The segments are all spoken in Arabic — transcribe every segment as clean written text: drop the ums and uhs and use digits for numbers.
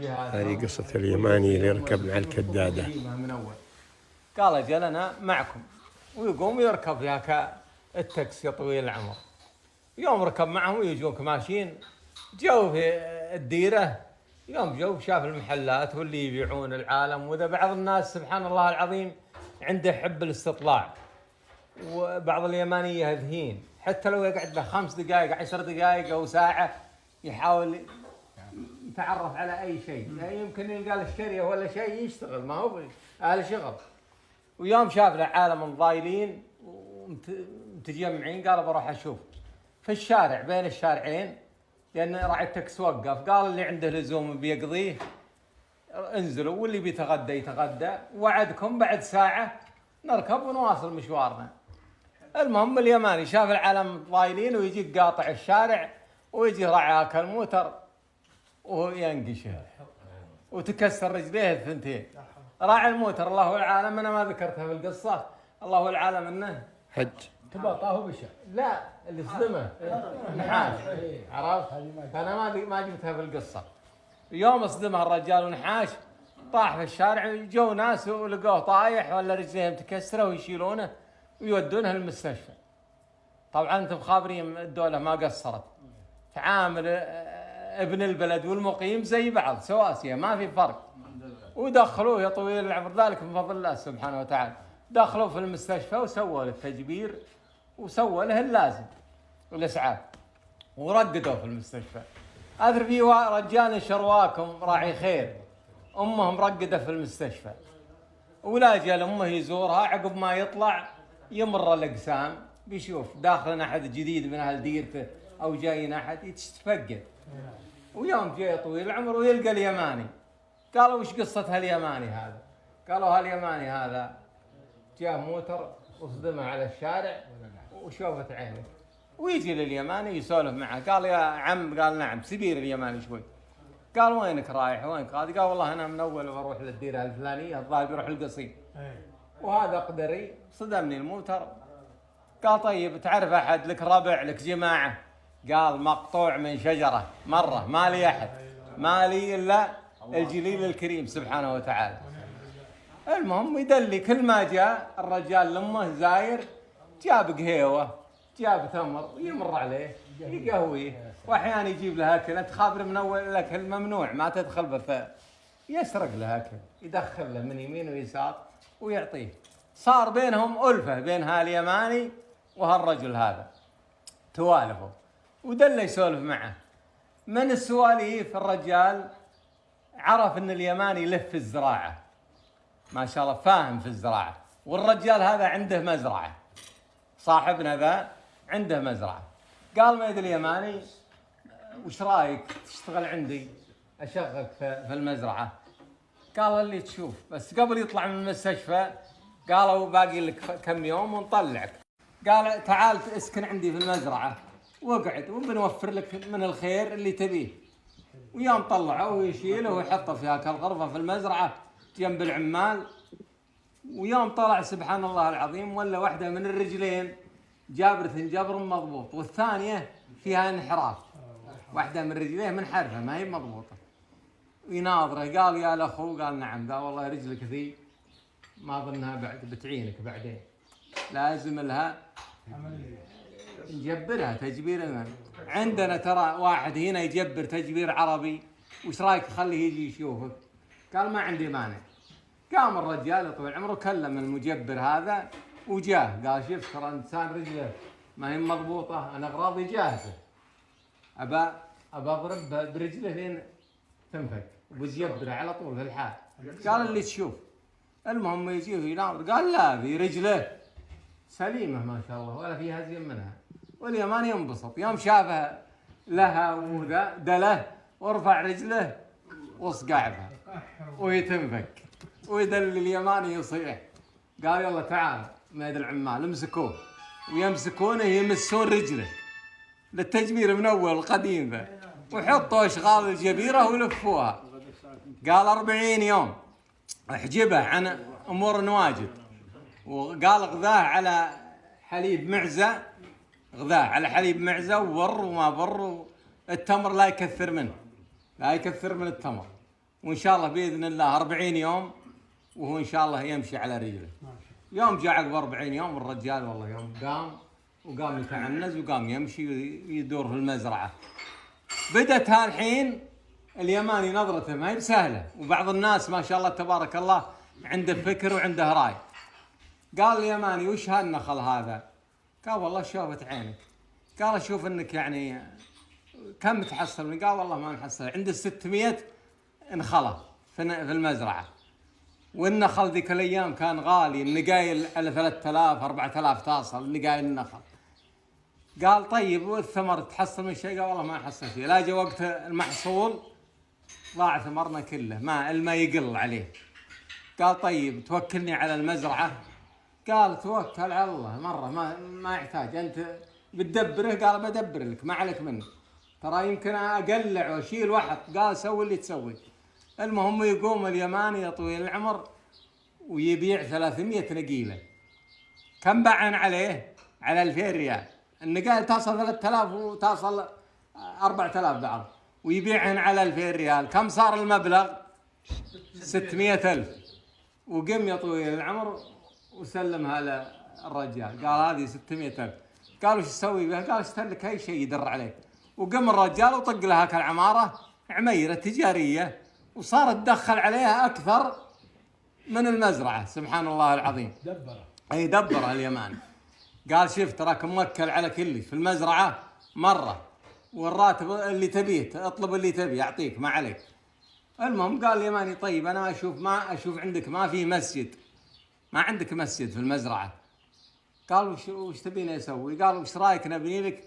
هذه قصة اليماني اللي يركب مع الكدادة. من أول قال أجل أنا معكم، ويقوم يركب فيها كالتاكسي طويل العمر. يوم ركب معهم ويجونك ماشيين، جو في الديرة. يوم جو شاف المحلات واللي يبيعون العالم، وذا بعض الناس سبحان الله العظيم عنده حب الاستطلاع، وبعض اليمانية ذهين حتى لو يقعد له 5 دقائق 10 دقائق أو ساعة يحاول يتعرف على أي شيء. يعني يمكن يلقى له شرية ولا شيء يشتغل، ما هو أهل شغل. ويوم شاف له عالم ضايلين ومتجمعين، قال بروح أشوف في الشارع بين الشارعين، لأن راعي التاكسي وقف. قال اللي عنده لزوم بيقضيه انزلوا، واللي بيتغدى يتغدى، وعدكم بعد ساعة نركب ونواصل مشوارنا. المهم اليماني شاف العالم ضايلين ويجي قاطع الشارع، ويجي راعي كالموتر وينقشه وتكسر رجليه الثنتين. راعي الموتر الله العالم، أنا ما ذكرتها في القصة، الله العالم إنه حج تبطاه بشا. لا اللي صدمه نحاس، عرفت؟ فأنا ما جبتها في القصة. يوم صدمها الرجال ونحاش، طاح في الشارع، جو ناس ولقوه طايح ولا رجليه متكسرة ويشيلونه ويودونه المستشفى. طبعا انتم خابرين الدولة ما قصرت، تعامل ابن البلد والمقيم زي بعض سواسية، ما في فرق. ودخلوه يا طويل العمر، ذلك من فضل الله سبحانه وتعالى. دخلوه في المستشفى وسووا له التجبير وسووا له اللازم والاسعاف، ورقدوه في المستشفى. اذر في رجال شرواكم راعي خير، امه مرقده في المستشفى، ولا جاء امه يزورها. عقب ما يطلع يمر الاقسام بيشوف داخل احد جديد من اهل ديرته او جايين احد يتفقد. ويوم جاء طويل العمر ويلقى اليماني. قالوا وش قصة هاليماني هذا؟ قالوا هاليماني هذا جاء موتر وصدمه على الشارع وشوفت عينه. ويجي لليماني يسولف معه، قال يا عم، قال نعم. سبير اليماني شوي، قال وينك رايح وينك غادي؟ قال والله انا من اول بروح للديره الفلانيه، الظاهر بيروح القصيم، وهذا قدري صدمني الموتر. قال طيب تعرف احد لك ربع لك جماعه؟ قال مقطوع من شجره مره، ما لي احد، ما لي الا الجليل الكريم سبحانه وتعالى. المهم يدلي، كل ما جاء الرجال لامه زاير جاب قهيوه جاب تمر يمر عليه يقهويه، واحيانا يجيب له اكل. انت خابر من اول الاكل ممنوع ما تدخل بالفعل، يسرق له اكل يدخل له من يمين ويسار ويعطيه. صار بينهم ألفة بين هاليماني وهالرجل هذا، توالفوا ودله يسولف معه. من السواليف الرجال عرف ان اليماني يلف الزراعه، ما شاء الله فاهم في الزراعه، والرجال هذا عنده مزرعه، صاحبنا ذا عنده مزرعه. قال ما يدري اليماني وش رايك تشتغل عندي اشغلك في المزرعه؟ قال اللي تشوف، بس قبل يطلع من المستشفى قالوا باقي لك كم يوم ونطلعك. قال تعال اسكن عندي في المزرعه واقعد وبنوفر لك من الخير اللي تبيه. ويوم طلعه ويشيله ويحطه في هاك الغرفه في المزرعه جنب العمال. ويوم طلع سبحان الله العظيم ولا واحده من الرجلين جابرة جبر مضبوط، والثانيه فيها انحراف، واحده من رجليه منحرفه ما هي مضبوطه. يناظره قال يا الاخو، قال نعم. قال والله رجلك ذي ما ظنها بعد بتعينك بعدين، لازم لها نجبرها تجبير. عندنا ترى واحد هنا يجبر تجبير عربي، وش رايك خليه يجي يشوفك؟ قال ما عندي مانع. قام الرجال طول عمره كلم المجبر هذا وجاه، قال شوف ترى انسان رجله ما هي مضبوطه، انا اغراضي جاهزه، ابى اضرب برجله لين تنفك وبجبره على طول في الحال. قال اللي تشوف. المهم يجيه يناظر، قال لا في رجله سليمه ما شاء الله ولا فيها زين منها. واليماني ينبسط يوم شافها لها وذا دله ورفع رجله وصقعها وهي تنفك، ويدل اليماني يصيح. قال يلا تعال ميد العمال امسكوه، ويمسكونه يمسون رجله للتجبير من اول القديم ذا، وحطوا اشغال الجبيره ولفوها. قال 40 يوم احجبه عن امور واجد. وقال غذاه على حليب معزه، غذاه على حليب معزه وبر وما بر، التمر لا يكثر منه، لا يكثر من التمر. وإن شاء الله بإذن الله 40 يوم وهو إن شاء الله يمشي على رجله. يوم جاء عقب 40 يوم الرجال والله يوم قام يتعنز وقام يمشي ويدور في المزرعة. بدت هالحين اليماني نظرته ما هي بسهلة، وبعض الناس ما شاء الله تبارك الله عنده فكر وعنده راي. قال اليماني وش هالنخل هذا؟ قال والله شوفت عينك. قال اشوف انك يعني كم تحصل؟ قال والله ما نحصل، عنده 600 نخلة في المزرعة، والنخل ذيك الايام كان غالي، النقايل على 3000 4000 تصل نقايل النخل. قال طيب والثمر تحصل من شيء؟ قال والله ما حصل شيء، لا جاء وقت المحصول ضاع ثمرنا كله، ما الماء يقل عليه. قال طيب توكلني على المزرعة؟ قال توكل على الله مرة، ما يحتاج، أنت بتدبره؟ قال بدبر لك ما عليك منه، ترى يمكن أقلع وأشيل واحد. قال سوي اللي تسوي. المهم يقوم اليماني يا طويل العمر ويبيع 300 نقيلة. كم باعن عليه؟ على 2000 ريال. النقائل تصل 3000 وتصل 4000 بعض، ويبيعهن على 2000 ريال. كم صار المبلغ؟ 600,000. وقم يا طويل العمر وسلمها للرجال، قال هذه 600,000. قالوا شو تسوي بها؟ قال اشتري لك اي شيء يدر عليك. وقم الرجال وطق لها كالعماره عميره تجاريه، وصار تدخل عليها اكثر من المزرعه. سبحان الله العظيم. دبر اليماني. قال شوف تراك موكل على كلش في المزرعه مره، والراتب اللي تبيه اطلب اللي تبيه يعطيك ما عليك. المهم قال اليماني طيب انا اشوف عندك ما في مسجد، ما عندك مسجد في المزرعة. قال وش تبيني اسوي؟ قال وش رايك نبني لك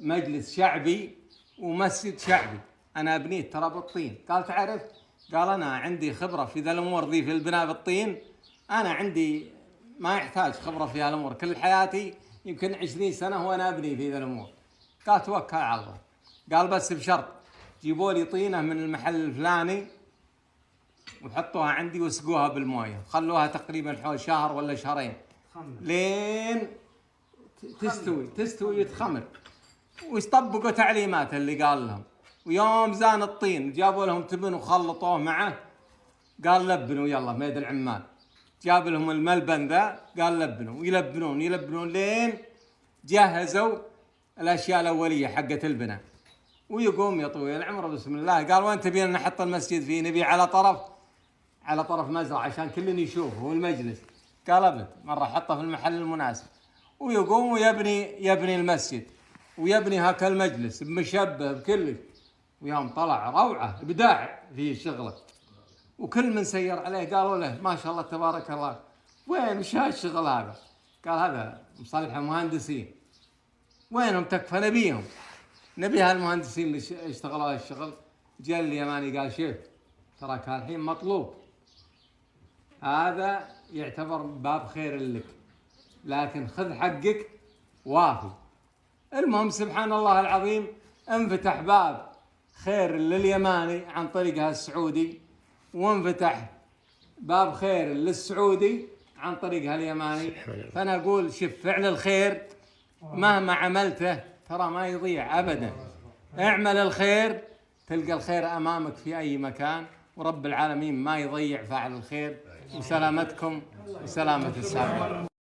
مجلس شعبي ومسجد شعبي، انا ابنيه ترى بالطين. قال تعرف؟ قال انا عندي خبرة في ذا الامور ذي، في البناء بالطين انا عندي ما يحتاج خبرة في هالامور، كل حياتي يمكن 20 سنة وانا ابني في ذا الامور. قال توكل على الله. قال بس بشرط جيبوا لي طينة من المحل الفلاني وحطوها عندي وسقوها بالمويه، خلوها تقريبا حول شهر ولا شهرين لين تستوي وتخمر، ويطبقوا تعليماته اللي قال لهم. ويوم زان الطين جابوا لهم تبن وخلطوه معه، قال لبنوا يلا ميد العمال. جاب لهم الملبن ذا قال لبنوا، يلبنون لين جهزوا الاشياء الاوليه حقت البناء. ويقوم يا طويل العمر بسم الله قال وين تبين نحط المسجد فيه؟ نبي على طرف مزرعة عشان كل يشوفه والمجلس. قال ابد مرة حطه في المحل المناسب. ويقوم ويبني المسجد ويبني هكا المجلس بمشبه بكل. ويوم طلع روعة ابداع في شغله، وكل من سير عليه قالوا له ما شاء الله تبارك الله وين وش هالشغل هذا؟ قال هذا مصلحة مهندسين. وينهم؟ تكفى نبي هالمهندسين اللي اشتغلوا هالشغل. جاء اليماني قال شوف تراك الحين مطلوب، هذا يعتبر باب خير لك، لكن خذ حقك وافي. المهم سبحان الله العظيم انفتح باب خير لليماني عن طريق هالسعودي، وانفتح باب خير للسعودي عن طريق هاليماني. فانا اقول شوف فعل الخير مهما عملته ترى ما يضيع ابدا. اعمل الخير تلقى الخير امامك في اي مكان، ورب العالمين ما يضيع فاعل الخير. وسلامتكم وسلامة السامعين.